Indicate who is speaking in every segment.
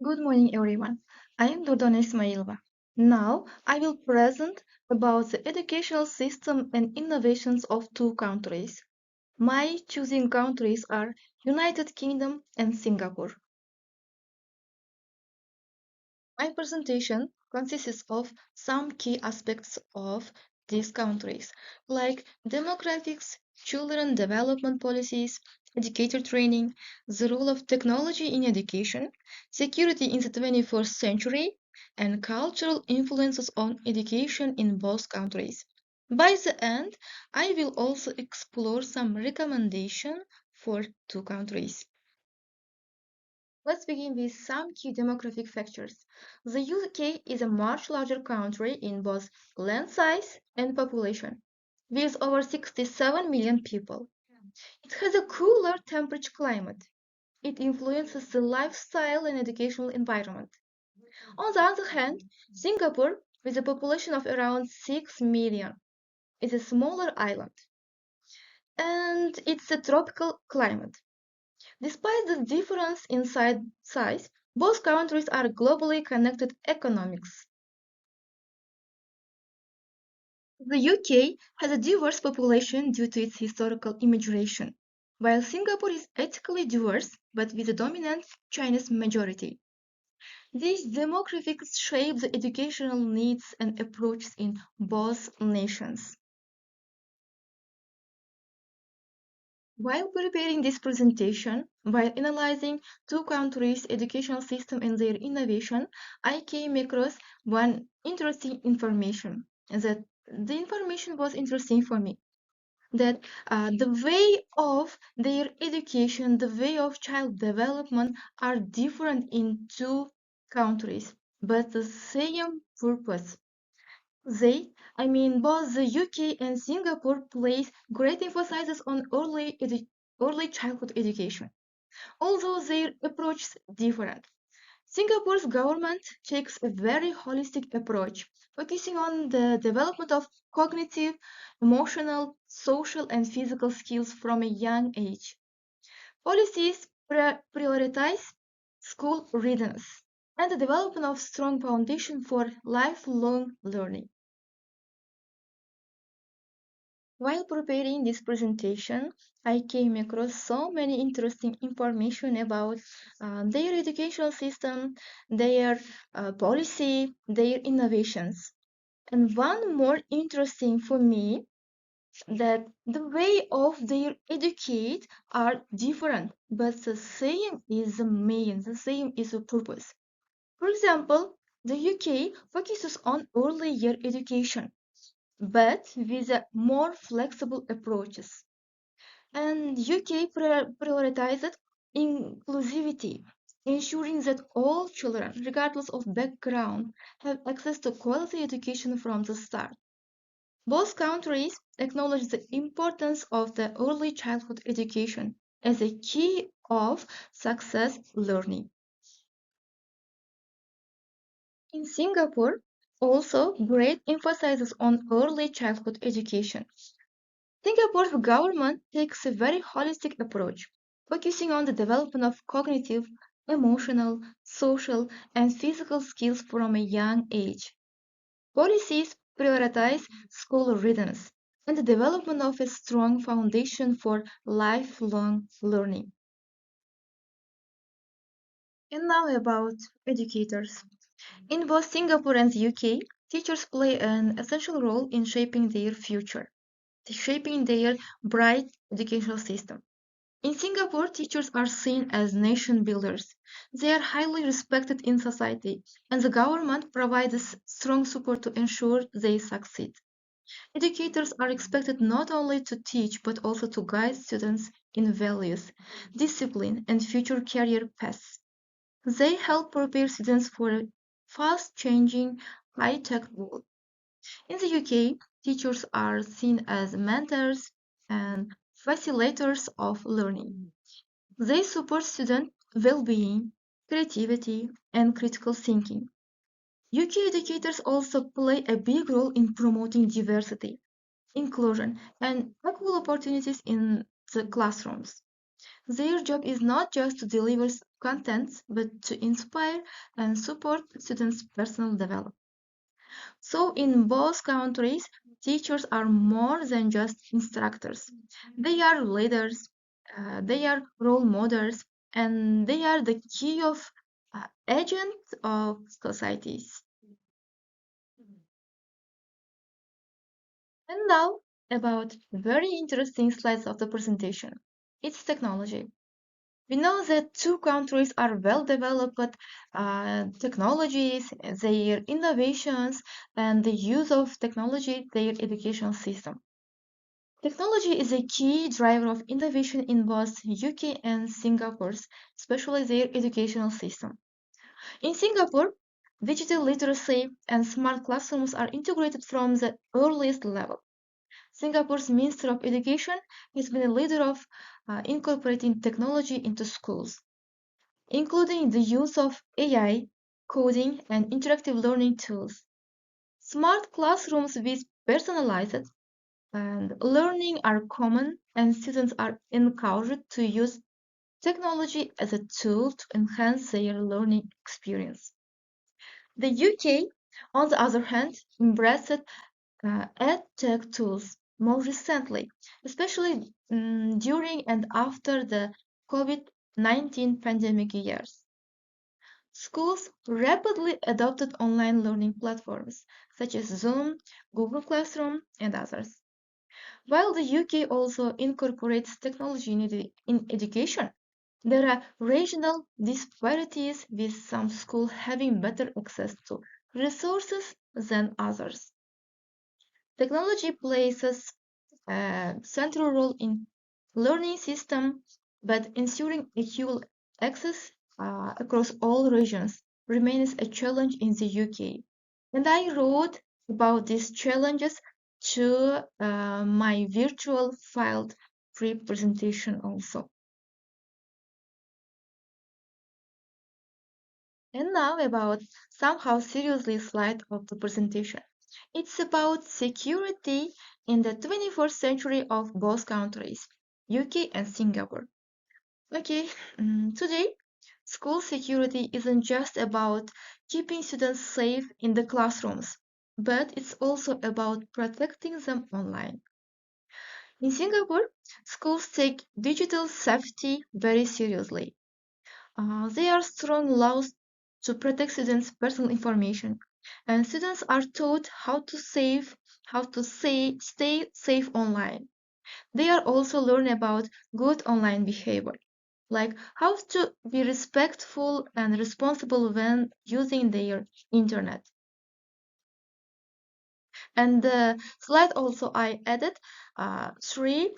Speaker 1: Good morning, everyone. I am Durdona Ismoilova. Now, I will present about the educational system and innovations of two countries. My choosing countries are United Kingdom and Singapore. My presentation consists of some key aspects of these countries, like demographics, children development policies, educator training, the role of technology in education, security in the 21st century, and cultural influences on education in both countries. By the end, I will also explore some recommendations for two countries. Let's begin with some key demographic factors. The UK is a much larger country in both land size and population, with over 67 million people. It has a cooler temperature climate. It influences the lifestyle and educational environment. On the other hand, Singapore, with a population of around 6 million, is a smaller island, and it's a tropical climate. Despite the difference in size, both countries are globally connected economies. The UK has a diverse population due to its historical immigration, while Singapore is ethnically diverse but with a dominant Chinese majority. These demographics shape the educational needs and approaches in both nations. While preparing this presentation, while analyzing two countries' educational system and their innovation, I came across one interesting information. That the information was interesting for me. That the way of their education, the way of child development are different in two countries, but the same purpose. Both the UK and Singapore place great emphasis on early childhood education, although their approach is different. Singapore's government takes a very holistic approach, focusing on the development of cognitive, emotional, social, and physical skills from a young age. Policies prioritize school readiness and the development of strong foundation for lifelong learning. While preparing this presentation, I came across so many interesting information about their educational system, their policy, their innovations. And one more interesting for me that the way of their educate are different, but the same is the same is the purpose. For example, the UK focuses on early year education but with a more flexible approaches. And UK prioritized inclusivity, ensuring that all children, regardless of background, have access to quality education from the start. Both countries acknowledge the importance of the early childhood education as a key of success learning. In Singapore, also great emphasis on early childhood education. Singapore's government takes a very holistic approach, focusing on the development of cognitive, emotional, social, and physical skills from a young age. Policies prioritize school readiness and the development of a strong foundation for lifelong learning. And now about educators. In both Singapore and the UK, teachers play an essential role in shaping their future, shaping their bright educational system. In Singapore, teachers are seen as nation builders. They are highly respected in society, and the government provides strong support to ensure they succeed. Educators are expected not only to teach but also to guide students in values, discipline, and future career paths. They help prepare students for a fast changing, high tech world. In the UK, teachers are seen as mentors and facilitators of learning. They support student well-being, creativity, and critical thinking. UK educators also play a big role in promoting diversity, inclusion, and equal opportunities in the classrooms. Their job is not just to deliver content, but to inspire and support students' personal development. So, in both countries, teachers are more than just instructors. They are leaders, they are role models, and they are the key of agents of societies. And now, about very interesting slides of the presentation. It's technology. We know that two countries are well developed technologies, their innovations, and the use of technology, their educational system. Technology is a key driver of innovation in both UK and Singapore's, especially their educational system. In Singapore, digital literacy and smart classrooms are integrated from the earliest level. Singapore's Minister of Education has been a leader of incorporating technology into schools, including the use of AI, coding, and interactive learning tools. Smart classrooms with personalized and learning are common, and students are encouraged to use technology as a tool to enhance their learning experience. The UK, on the other hand, embraced EdTech tools more recently, especially during and after the COVID-19 pandemic years. Schools rapidly adopted online learning platforms such as Zoom, Google Classroom, and others. While the UK also incorporates technology in education, there are regional disparities, with some schools having better access to resources than others. Technology plays a central role in learning system, but ensuring equal access across all regions remains a challenge in the UK. And I wrote about these challenges to my virtual filed pre-presentation also. And now about somehow seriously slide of the presentation. It's about security in the 21st century of both countries, UK and Singapore. Okay, today, school security isn't just about keeping students safe in the classrooms, but it's also about protecting them online. In Singapore, schools take digital safety very seriously. There are strong laws to protect students' personal information, and students are taught how to stay safe online. They are also learn about good online behavior, like how to be respectful and responsible when using their internet. And the slide also I added three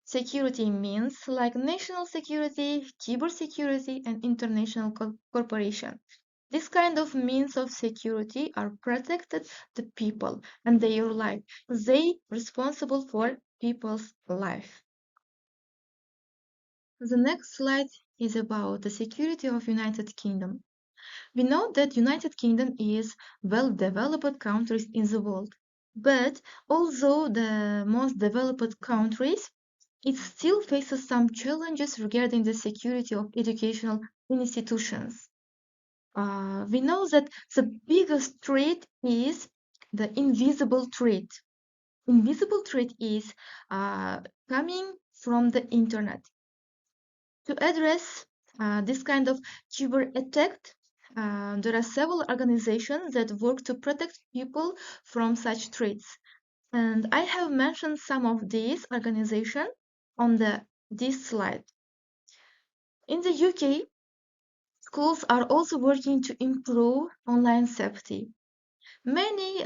Speaker 1: security means like national security, cybersecurity, and international cooperation. This kind of means of security are protected the people and their life. They responsible for people's life. The next slide is about the security of United Kingdom. We know that United Kingdom is well-developed countries in the world, but although the most developed countries, it still faces some challenges regarding the security of educational institutions. We know that the biggest threat is the invisible threat. Invisible threat is coming from the internet. To address this kind of cyber attack, there are several organizations that work to protect people from such threats. And I have mentioned some of these organizations on this slide. In the UK, schools are also working to improve online safety. Many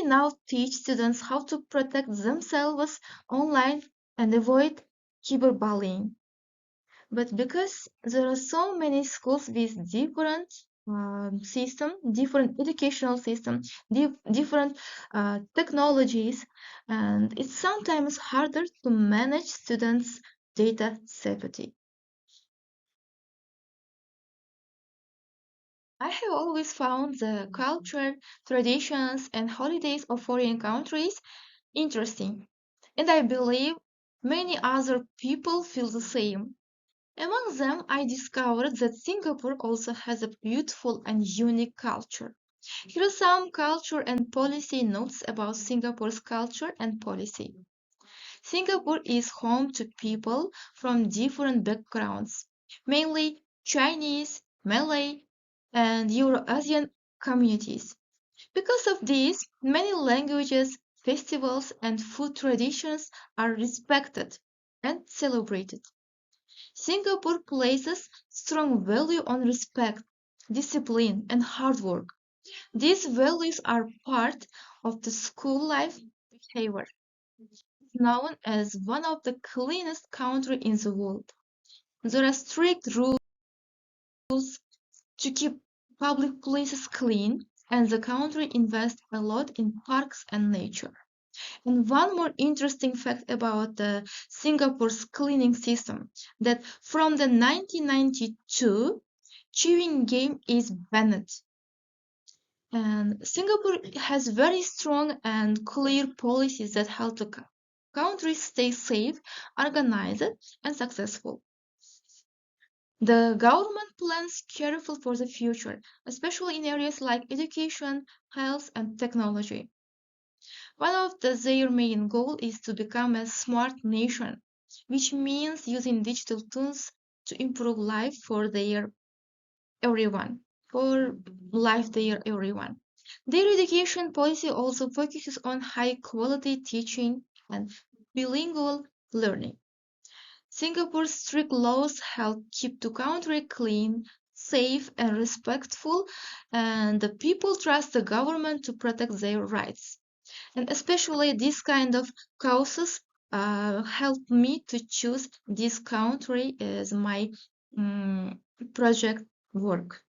Speaker 1: now teach students how to protect themselves online and avoid cyberbullying. But because there are so many schools with different different educational system, different technologies, and it's sometimes harder to manage students' data safety. I have always found the culture, traditions, and holidays of foreign countries interesting, and I believe many other people feel the same. Among them, I discovered that Singapore also has a beautiful and unique culture. Here are some culture and policy notes about Singapore's culture and policy. Singapore is home to people from different backgrounds, mainly Chinese, Malay, and Euro-Asian communities. Because of this, many languages, festivals, and food traditions are respected and celebrated. Singapore places strong value on respect, discipline, and hard work. These values are part of the school life behavior, known as one of the cleanest countries in the world. There are strict rules to keep public places clean, and the country invests a lot in parks and nature. And one more interesting fact about Singapore's cleaning system, that from the 1992, chewing gum is banned. And Singapore has very strong and clear policies that help the country stay safe, organized, and successful. The government plans careful for the future, especially in areas like education, health, and technology. One of their main goals is to become a smart nation, which means using digital tools to improve life for their everyone, for life their everyone. Their education policy also focuses on high quality teaching and bilingual learning. Singapore's strict laws help keep the country clean, safe, and respectful, and the people trust the government to protect their rights. And especially this kind of causes helped me to choose this country as my project work.